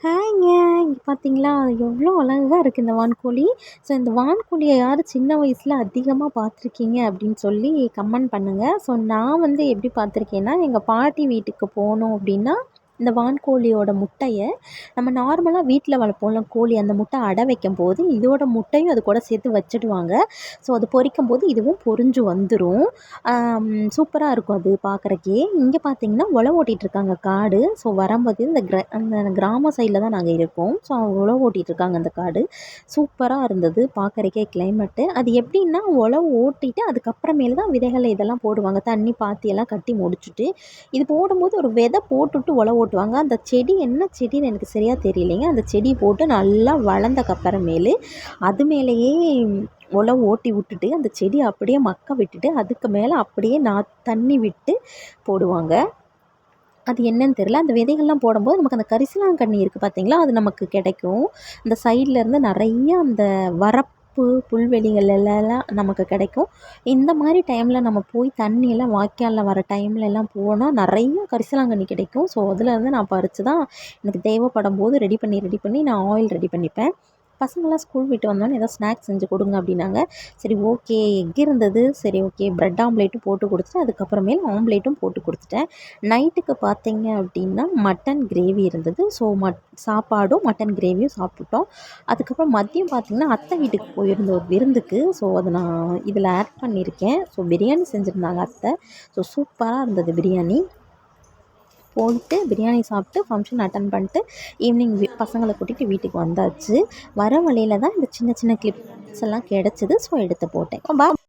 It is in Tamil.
ஹாய்ங்க. இங்க பார்த்தீங்களா, எவ்வளோ அழகா இருக்கு இந்த வான்கோழி. ஸோ இந்த வான்கோழிய யார் சின்ன வயசுல அதிகமா பார்த்துருக்கீங்க அப்படின்னு சொல்லி கமெண்ட் பண்ணுங்க. ஸோ நான் வந்து எப்படி பார்த்துருக்கேன்னா, எங்க பாட்டி வீட்டுக்கு போனோம் அப்படின்னா, இந்த வான்கோழியோட முட்டைய நம்ம நார்மலா வீட்ல வளர்ப்போம்ல கோழி, அந்த முட்டை அடை வைக்கும்போது, இதோட முட்டையும் அது கூட சேர்த்து வச்சுடுவாங்க. ஸோ அது பொரிக்கும்போது இதுவும் பொரிஞ்சு வந்துரும். சூப்பரா இருக்கும் அது பார்க்குறக்கே. இங்க பார்த்தீங்கன்னா, உழவு ஓட்டிட்டுருக்காங்க காடு. ஸோ வரும்போது அந்த கிராம சைடில தான் நாங்க இருக்கோம். ஸோ உழவு ஓட்டிட்டுருக்காங்க அந்த காடு. சூப்பரா இருந்தது பார்க்குறக்கே கிளைமேட்டு. அது எப்படின்னா, உழவு ஓட்டிட்டு அதுக்கப்புறமேலு தான் விதைகள் இதெல்லாம் போடுவாங்க. தண்ணி பாத்தியெல்லாம் கட்டி முடிச்சுட்டு, இது போடும்போது ஒரு விதை போட்டுட்டு உழவு ஓட்டுவாங்க. அந்த செடி என்ன செடின்னு எனக்கு சரியா தெரியலைங்க. அந்த செடி போட்டு நல்லா வளர்ந்தக்கப்புறமேலு, அது மேலேயே உழவு ஓட்டி விட்டுட்டு, அந்த செடி அப்படியே மக்க விட்டுட்டு, அதுக்கு மேலே அப்படியே தண்ணி விட்டு போடுவாங்க. அது என்னன்னு தெரியல. அந்த விதைகள்லாம் போடும்போது நமக்கு அந்த கரிசலாங்கண்ணி இருக்குது பார்த்தீங்களா, அது நமக்கு கிடைக்கும். அந்த சைட்லேருந்து நிறைய அந்த புல்வெளிகள்லாம் நமக்கு கிடைக்கும். இந்த மாதிரி டைமில் நம்ம போய் தண்ணியெல்லாம் வாய்க்காலில் வர டைம்லலாம் போனால் நிறைய கரிசலாங்கண்ணி கிடைக்கும். ஸோ அதுலேருந்து நான் பறித்து தான் எனக்கு தேவைப்படும்போது ரெடி பண்ணி நான் ஆயில் ரெடி பண்ணிப்பேன். பசங்களாம் ஸ்கூல் விட்டு வந்தோடனே ஏதாவது ஸ்நாக்ஸ் செஞ்சு கொடுங்க அப்படின்னாங்க. சரி ஓகே, எக் இருந்தது. சரி ஓகே, பிரெட் ஆம்லேட்டும் போட்டு கொடுத்துட்டு, அதுக்கப்புறமேல் ஆம்லேட்டும் போட்டு கொடுத்துட்டேன். நைட்டுக்கு பார்த்தீங்க அப்படின்னா மட்டன் கிரேவி இருந்தது. ஸோ சாப்பாடும் மட்டன் கிரேவியும் சாப்பிட்டுட்டோம். அதுக்கப்புறம் மதியம் பார்த்திங்கன்னா அத்தை வீட்டுக்கு போயிருந்தோம் ஒரு விருந்துக்கு. ஸோ அதை நான் இதில் ஆட் பண்ணியிருக்கேன். ஸோ பிரியாணி செஞ்சுருந்தாங்க அத்தை. ஸோ சூப்பராக இருந்தது பிரியாணி. போயிட்டு பிரியாணி சாப்பிட்டு ஃபங்க்ஷன் அட்டன் பண்ணிட்டு ஈவினிங் பசங்களை கூட்டிகிட்டு வீட்டுக்கு வந்தாச்சு. வர வழியில தான் இந்த சின்ன சின்ன கிளிப்ஸ் எல்லாம் கிடச்சிது. ஸோ எடுத்து போட்டேன்.